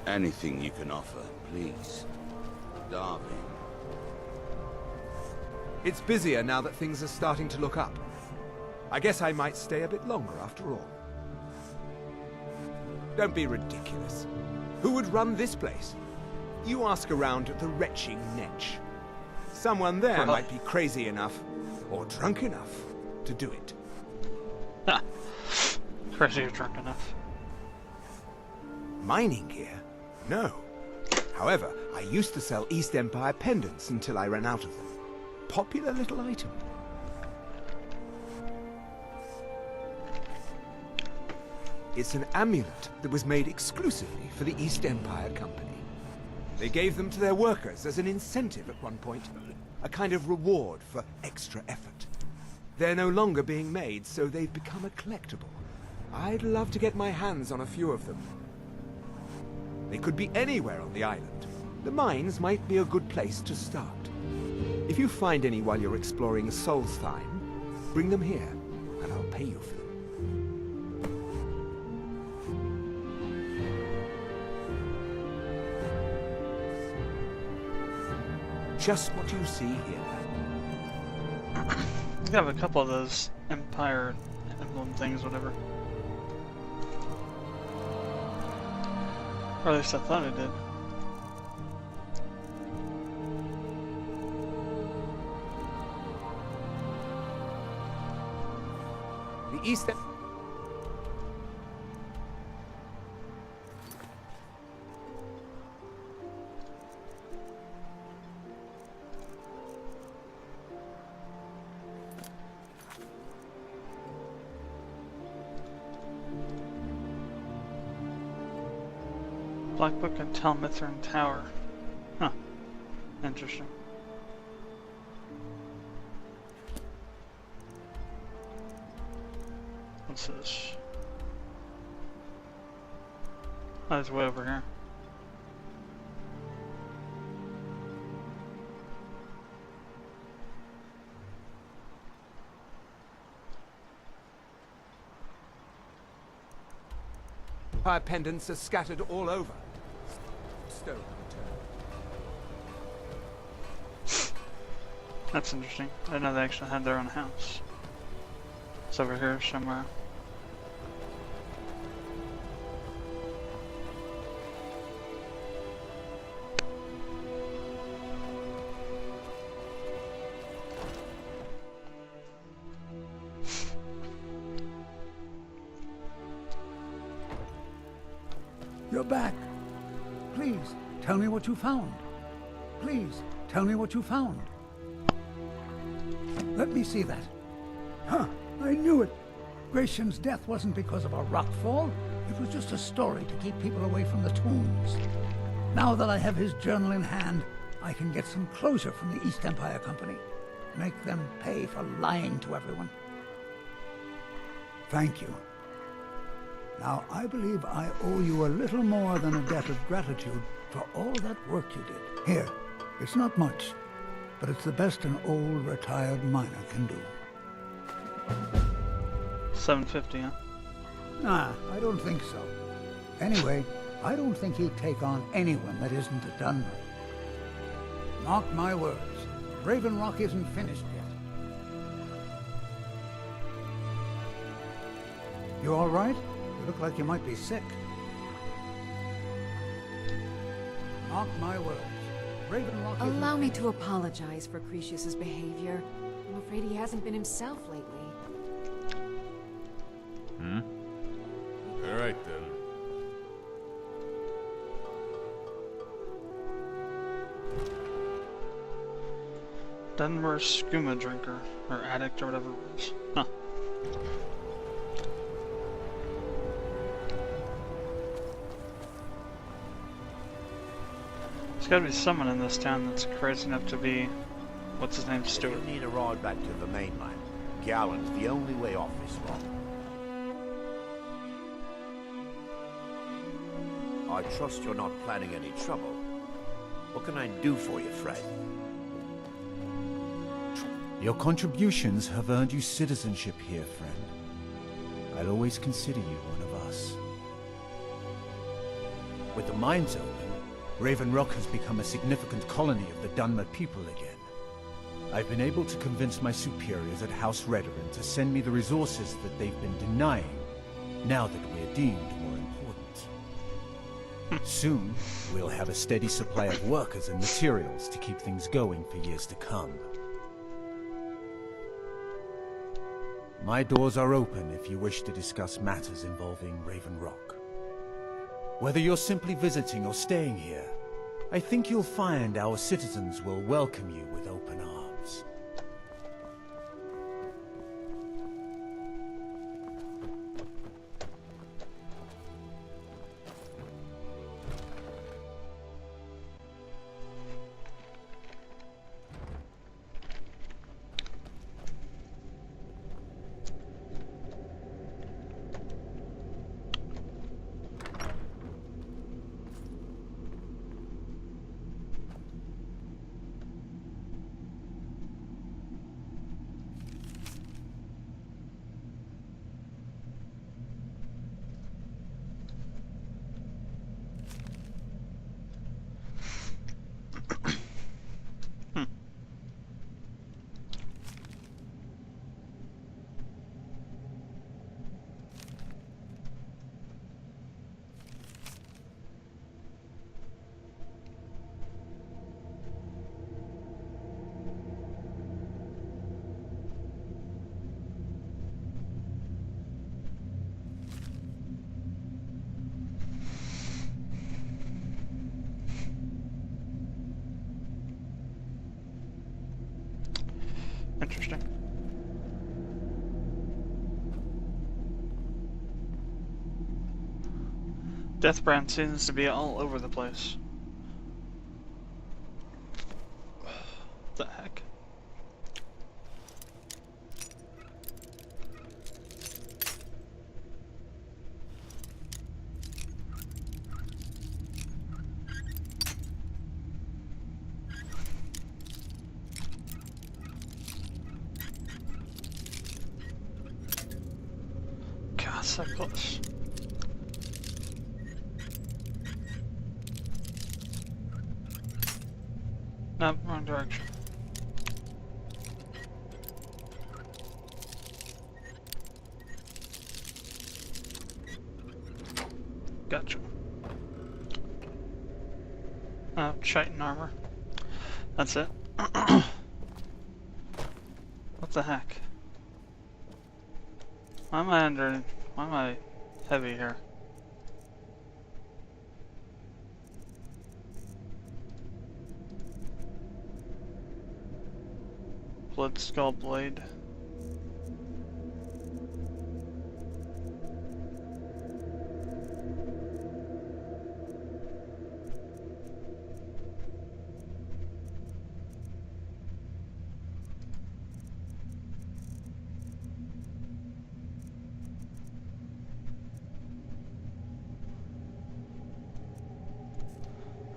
Anything you can offer, please. Darwin. It's busier now that things are starting to look up. I guess I might stay a bit longer after all. Don't be ridiculous. Who would run this place? You ask around the retching Netch. Someone there might be crazy enough, or drunk enough, to do it. Crazy or drunk enough. Mining gear? No. However, I used to sell East Empire pendants until I ran out of them. Popular little item. It's an amulet that was made exclusively for the East Empire Company. They gave them to their workers as an incentive at one point, a kind of reward for extra effort. They're no longer being made, so they've become a collectible. I'd love to get my hands on a few of them. They could be anywhere on the island. The mines might be a good place to start. If you find any while you're exploring Solstheim, bring them here, and I'll pay you for them. Just what you see here. I have a couple of those Empire emblem things, whatever. Or at least I thought I did. The East... Black Book and Telmithrin Tower. Huh. Interesting. What's this? Oh, it's way over here. Empire pendants are scattered all over. Stone unturned. That's interesting. I didn't know they actually had their own house. It's over here somewhere. You're back. Please, tell me what you found. Please, tell me what you found. Let me see that. Huh, I knew it. Gratian's death wasn't because of a rockfall. It was just a story to keep people away from the tombs. Now that I have his journal in hand, I can get some closure from the East Empire Company. Make them pay for lying to everyone. Thank you. Now, I believe I owe you a little more than a debt of gratitude for all that work you did. Here, it's not much, but it's the best an old retired miner can do. $750, huh? Nah, I don't think so. Anyway, I don't think he'd take on anyone that isn't a Dunmer. Mark my words, Raven Rock isn't finished yet. You all right? You look like you might be sick. Mark my words. Raven Rock isn't... Allow me to apologize for Cretius's behavior. I'm afraid he hasn't been himself lately. All right, then. Denver skooma drinker, or addict, or whatever it was. Huh. There's gotta be someone in this town that's crazy enough to be, what's his name, Stewart. You need a ride back to the mainland. Gowland's the only way off this lot. I trust you're not planning any trouble. What can I do for you, friend? Your contributions have earned you citizenship here, friend. I'll always consider you one of us. With the mines open, Raven Rock has become a significant colony of the Thu'Mic people again. I've been able to convince my superiors at House Redoran to send me the resources that they've been denying, now that we're deemed more important. Soon, we'll have a steady supply of workers and materials to keep things going for years to come. My doors are open if you wish to discuss matters involving Raven Rock. Whether you're simply visiting or staying here, I think you'll find our citizens will welcome you with open arms. Interesting. Deathbrand seems to be all over the place. What the heck? God, so close. Nope, wrong direction. Gotcha. Oh, chitin armor. That's it. What the heck? Why am I heavy here? Blood Skull Blade.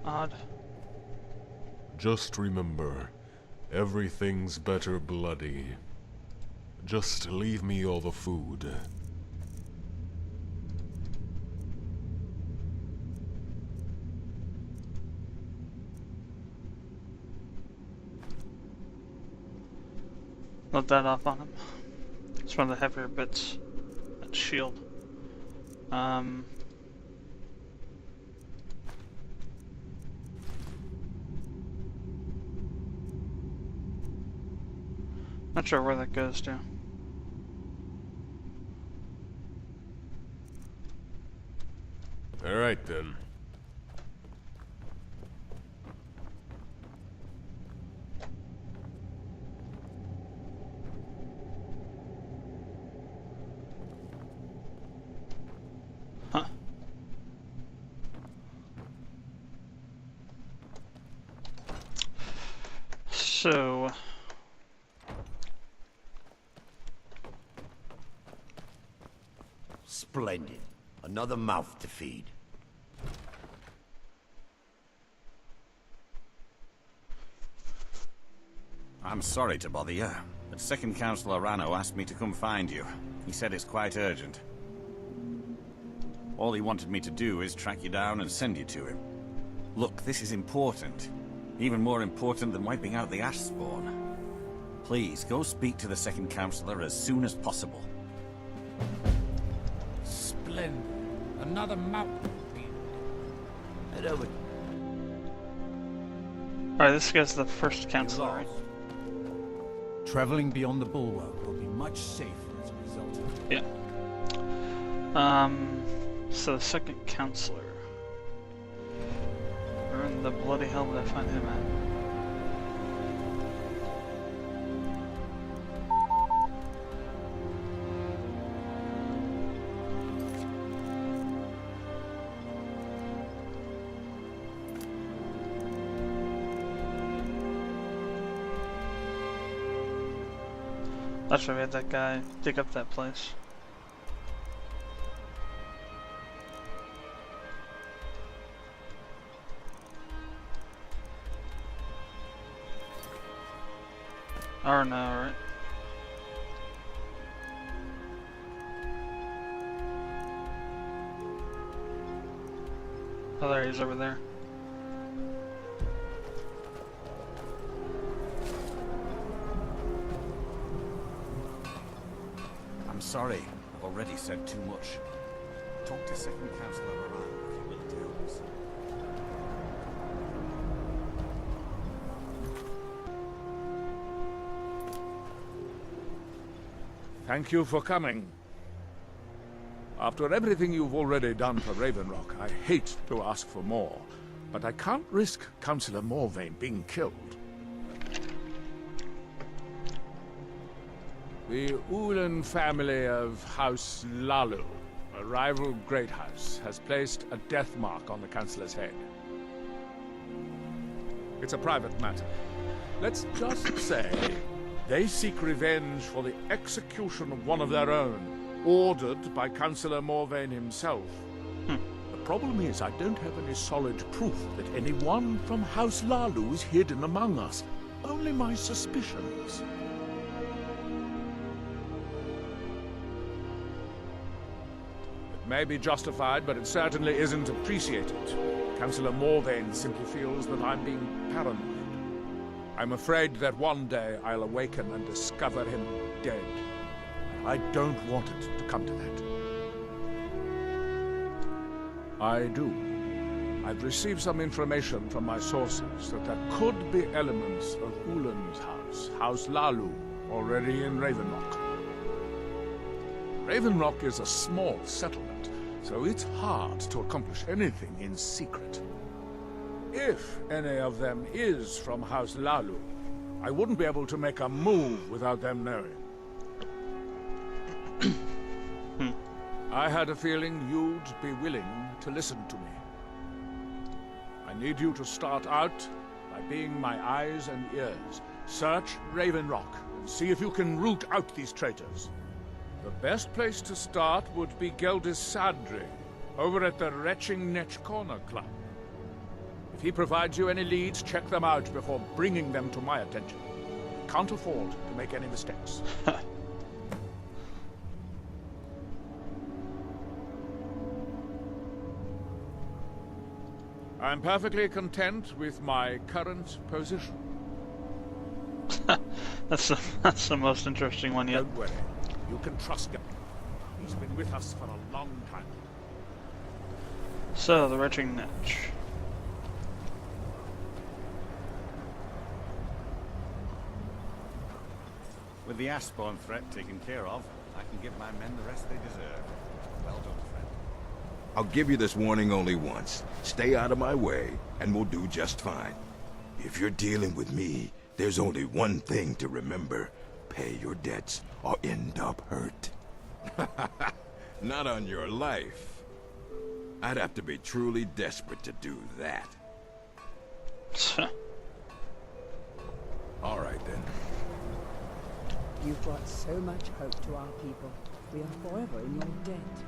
Odd. Just remember, everything's better bloody. Just leave me all the food. Let that off on him. It's one of the heavier bits. That shield. Not sure where that goes to. All right then. Huh. So... Splendid. Another mouth to feed. I'm sorry to bother you, but Second Councillor Rano asked me to come find you. He said it's quite urgent. All he wanted me to do is track you down and send you to him. Look, this is important. Even more important than wiping out the ash spawn. Please, go speak to the second counselor as soon as possible. Splendid. Another mountain. Head over. Alright, this guy's the first counselor, right? Traveling beyond the bulwark will be much safer as a result. Yeah. So the second counselor. Where in the bloody hell did I find him at? That's why we had that guy dig up that place. Or no, right? Oh, there he is over there. I'm sorry, I've already said too much. Talk to second counselor around if you will, Tales. Thank you for coming. After everything you've already done for Raven Rock, I hate to ask for more, but I can't risk Councillor Morvain being killed. The Ulan family of House Lalu, a rival great house, has placed a death mark on the Councillor's head. It's a private matter. Let's just say they seek revenge for the execution of one of their own, ordered by Councillor Morvain himself. The problem is I don't have any solid proof that anyone from House Lalu is hidden among us. Only my suspicions. It may be justified, but it certainly isn't appreciated. Councillor Morvain simply feels that I'm being paranoid. I'm afraid that one day I'll awaken and discover him dead. I don't want it to come to that. I do. I've received some information from my sources that there could be elements of Ulan's house, House Lalu, already in Raven Rock. Raven Rock is a small settlement, so it's hard to accomplish anything in secret. If any of them is from House Lalu, I wouldn't be able to make a move without them knowing. I had a feeling you'd be willing to listen to me. I need you to start out by being my eyes and ears. Search Raven Rock and see if you can root out these traitors. The best place to start would be Geldis Sadri, over at the Retching Netch Corner Club. If he provides you any leads, check them out before bringing them to my attention. We can't afford to make any mistakes. I'm perfectly content with my current position. That's the most interesting one yet. Don't worry. You can trust him. He's been with us for a long time. So, the Retching Netch. With the ash spawn threat taken care of, I can give my men the rest they deserve. Well done, friend. I'll give you this warning only once. Stay out of my way, and we'll do just fine. If you're dealing with me, there's only one thing to remember. Pay your debts, or end up hurt. Not on your life. I'd have to be truly desperate to do that. All right, then. You've brought so much hope to our people. We are forever in your debt.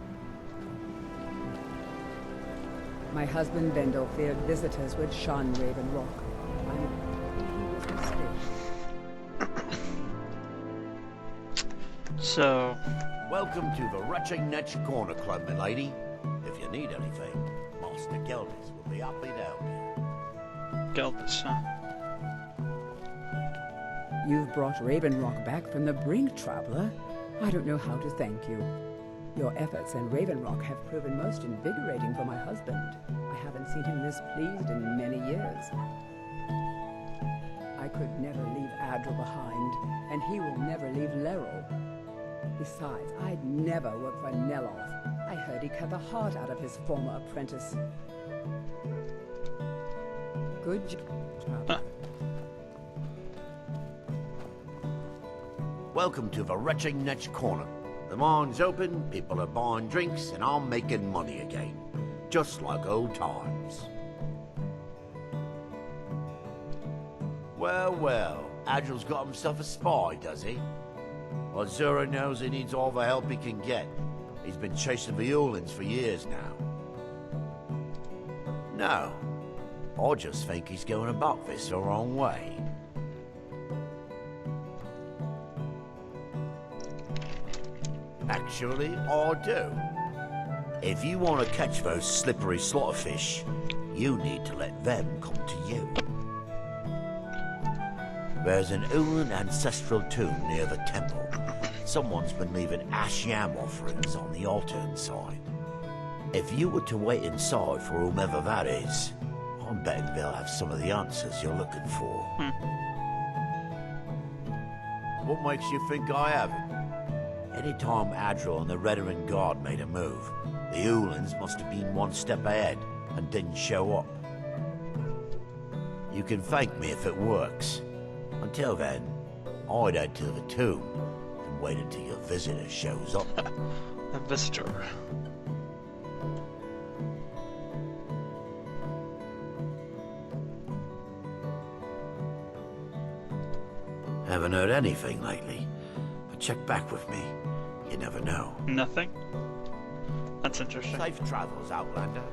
My husband Vendel feared visitors would shun Raven Rock. I he was mistaken. So, Welcome to the Retching Netch Corner Club, milady. If you need anything, Master Gelders will be happy to help you. Gelders, huh? You've brought Raven Rock back from the brink, traveler. I don't know how to thank you. Your efforts in Raven Rock have proven most invigorating for my husband. I haven't seen him this pleased in many years. I could never leave Adra behind, and he will never leave Lerol. Besides, I'd never work for Neloth. I heard he cut the heart out of his former apprentice. Good job. Welcome to the Retching Netch Corner. The mine's open, people are buying drinks, and I'm making money again. Just like old times. Well, well, Adril's got himself a spy, does he? Well, Zura knows he needs all the help he can get. He's been chasing the Ulins for years now. No, I just think he's going about this the wrong way. Actually, I do. If you want to catch those slippery slaughterfish, you need to let them come to you. There's an Ulin ancestral tomb near the temple. Someone's been leaving ash yam offerings on the altar inside. If you were to wait inside for whomever that is, I'm betting they'll have some of the answers you're looking for. What makes you think I haven't? Anytime Adril and the Redoran Guard made a move, the Ulins must have been one step ahead and didn't show up. You can thank me if it works. Until then, I'd head to the tomb and wait until your visitor shows up. A visitor. Haven't heard anything lately, but check back with me. You never know. Nothing? That's interesting. Safe travels, Outlander.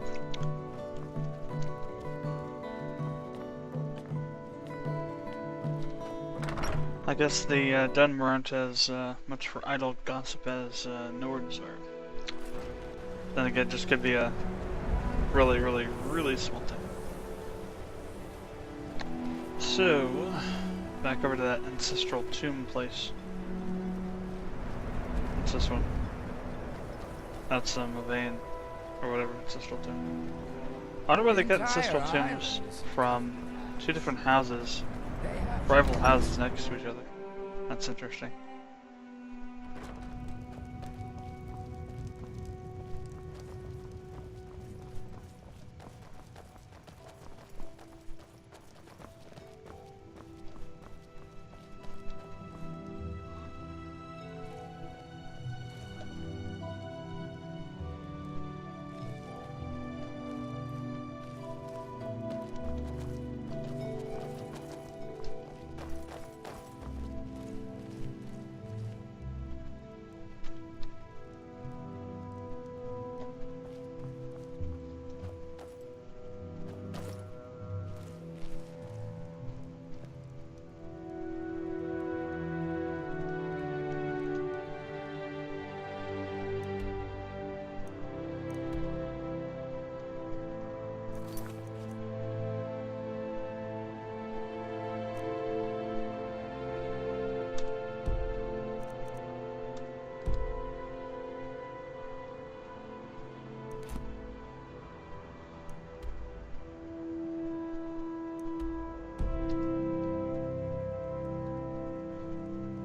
I guess the Dun weren't as much for idle gossip as Nords are. Then again, just could be a really, really, really small thing. So, back over to that ancestral tomb place. What's this one? That's Mavain, or whatever, ancestral tomb. I wonder where they get ancestral tombs from. Two different houses. Rival houses next to each other. That's interesting.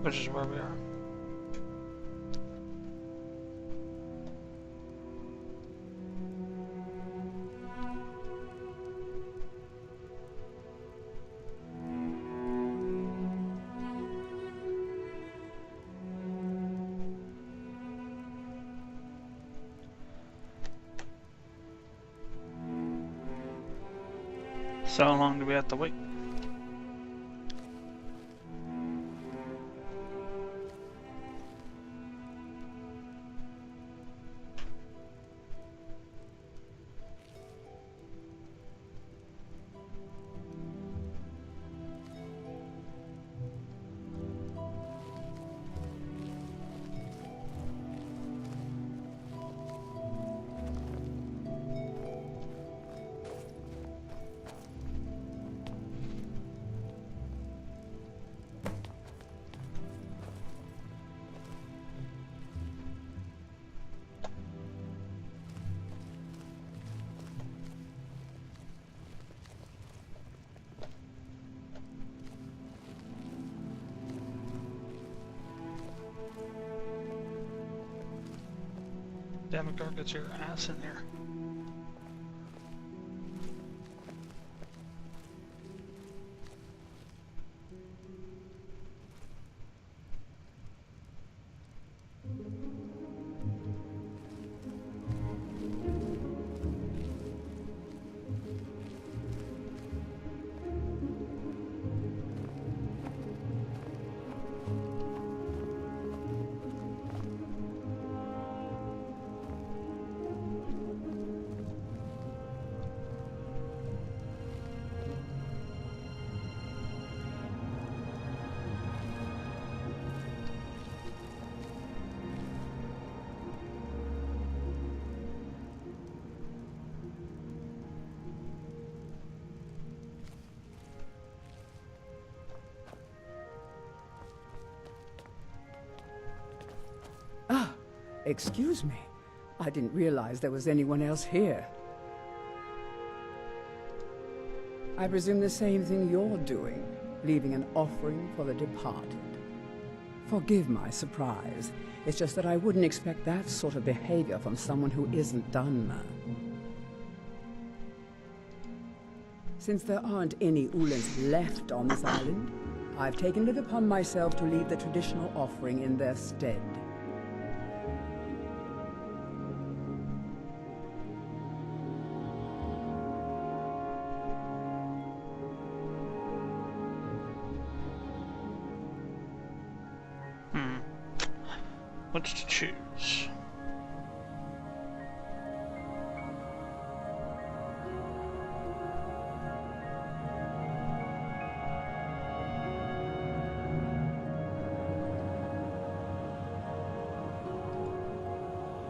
Which is where we are. So how long do we have to wait? Damn it, Garg, get your ass in here. Excuse me. I didn't realize there was anyone else here. I presume the same thing you're doing, leaving an offering for the departed. Forgive my surprise. It's just that I wouldn't expect that sort of behavior from someone who isn't Dunmer. Since there aren't any Ulans left on this island, I've taken it upon myself to leave the traditional offering in their stead. Which to choose?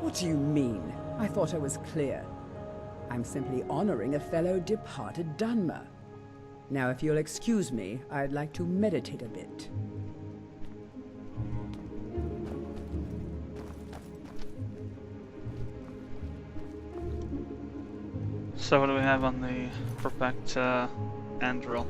What do you mean? I thought I was clear. I'm simply honoring a fellow departed Dunmer. Now, if you'll excuse me, I'd like to meditate a bit. So what do we have on the perfect Andril?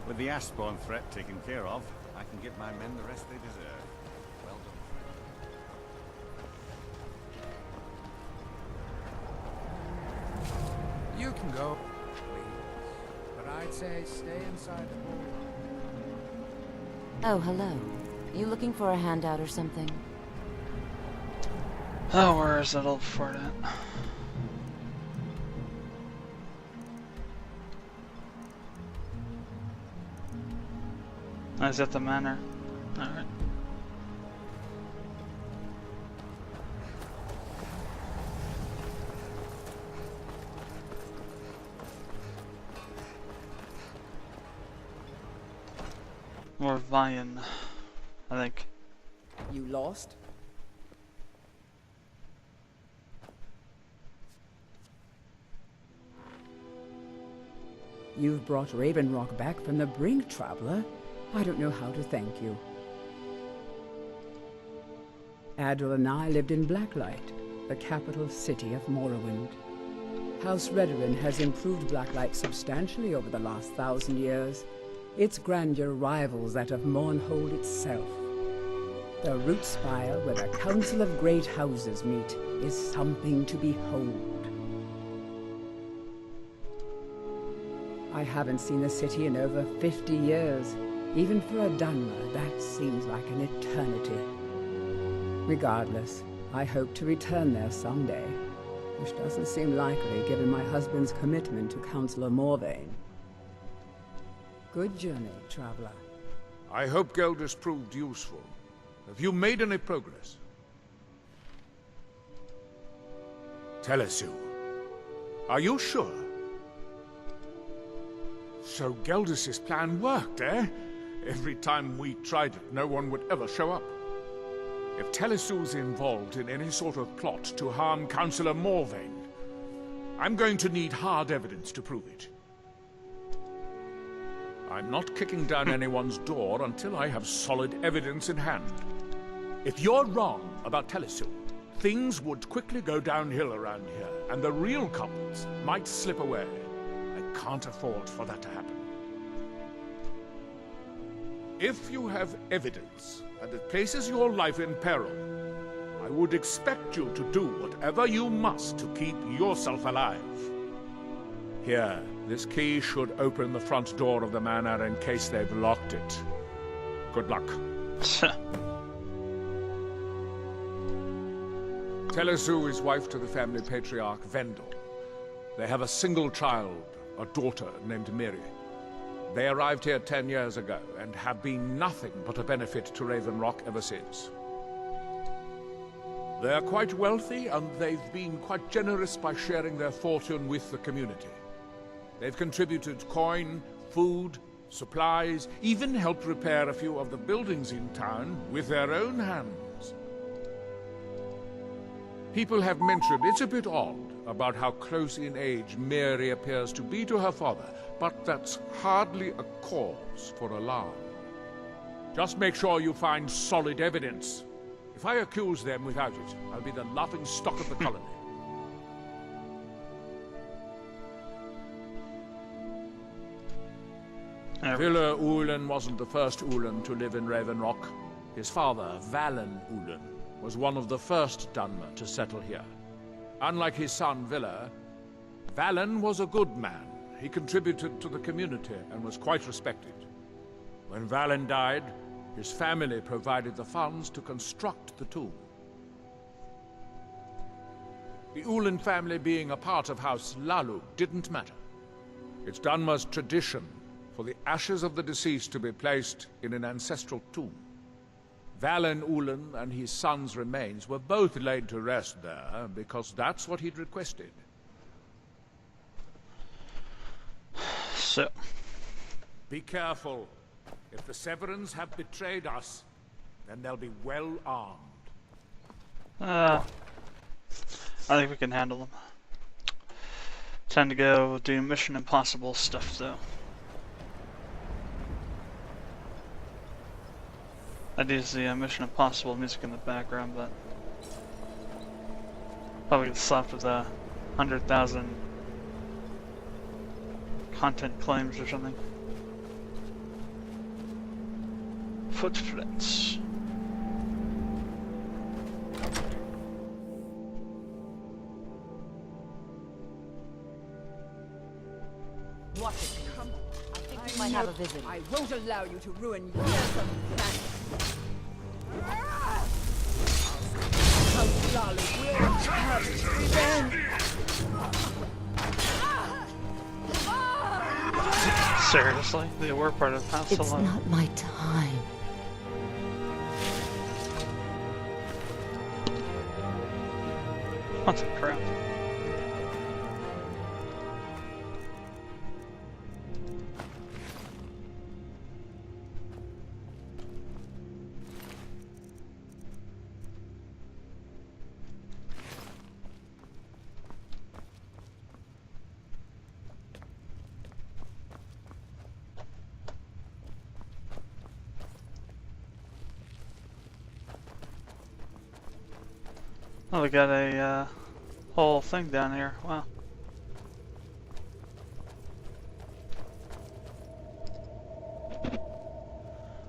With the Ashspawn threat taken care of, I can give my men the rest they deserve. Well done. You can go, please. But I'd say stay inside the hall. Oh, hello. You looking for a handout or something? Oh, where is that old fort at? Oh, is that the manor? Alright. Or Vian, I think. You lost? You've brought Raven Rock back from the brink, traveler. I don't know how to thank you. Adril and I lived in Blacklight, the capital city of Morrowind. House Redoran has improved Blacklight substantially over the last 1,000 years. Its grandeur rivals that of Mournhold itself. The root spire where the Council of Great Houses meet is something to behold. I haven't seen the city in over 50 years. Even for a Dunmer, that seems like an eternity. Regardless, I hope to return there someday, which doesn't seem likely given my husband's commitment to Councillor Morvain. Good journey, traveler. I hope Geldis proved useful. Have you made any progress? Telesu. Are you sure? So Geldis' plan worked, eh? Every time we tried it, no one would ever show up. If Telesu's involved in any sort of plot to harm Councillor Morvain, I'm going to need hard evidence to prove it. I'm not kicking down anyone's door until I have solid evidence in hand. If you're wrong about Telesu, things would quickly go downhill around here, and the real culprits might slip away. I can't afford for that to happen. If you have evidence and it places your life in peril, I would expect you to do whatever you must to keep yourself alive. Here, this key should open the front door of the manor in case they've locked it. Good luck. Telesu is wife to the family patriarch Vendel. They have a single child, a daughter named Miri. They arrived here 10 years ago and have been nothing but a benefit to Raven Rock ever since. They are quite wealthy, and they've been quite generous by sharing their fortune with the community. They've contributed coin, food, supplies, even helped repair a few of the buildings in town with their own hands. People have mentioned it's a bit odd about how close in age Mary appears to be to her father, but that's hardly a cause for alarm. Just make sure you find solid evidence. If I accuse them without it, I'll be the laughing stock of the colony. Villa Ulen wasn't the first Ulen to live in Raven Rock. His father, Valen Ulen, was one of the first Dunmer to settle here. Unlike his son, Villa, Valen was a good man. He contributed to the community and was quite respected. When Valen died, his family provided the funds to construct the tomb. The Ulen family being a part of House Lalu didn't matter. It's Dunmer's tradition for the ashes of the deceased to be placed in an ancestral tomb. Valen Ulen and his son's remains were both laid to rest there because that's what he'd requested. So, be careful. If the Severans have betrayed us, then they'll be well armed. I think we can handle them. Time to go do Mission Impossible stuff, though. I'd use the Mission Impossible music in the background, but probably get slapped with 100,000 content claims or something. Footprints. Watch it. Come on. I think we might have a visitor. I won't allow you to ruin years of planning. How Lolly will have revenge. Seriously? They were part of House It's alone. not my time. What the crap? Oh, we got a whole thing down here. Wow.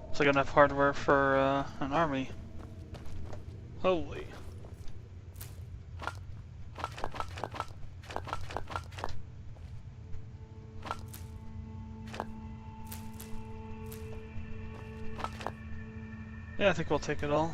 It's like enough hardware for an army. Holy. Yeah, I think we'll take it all.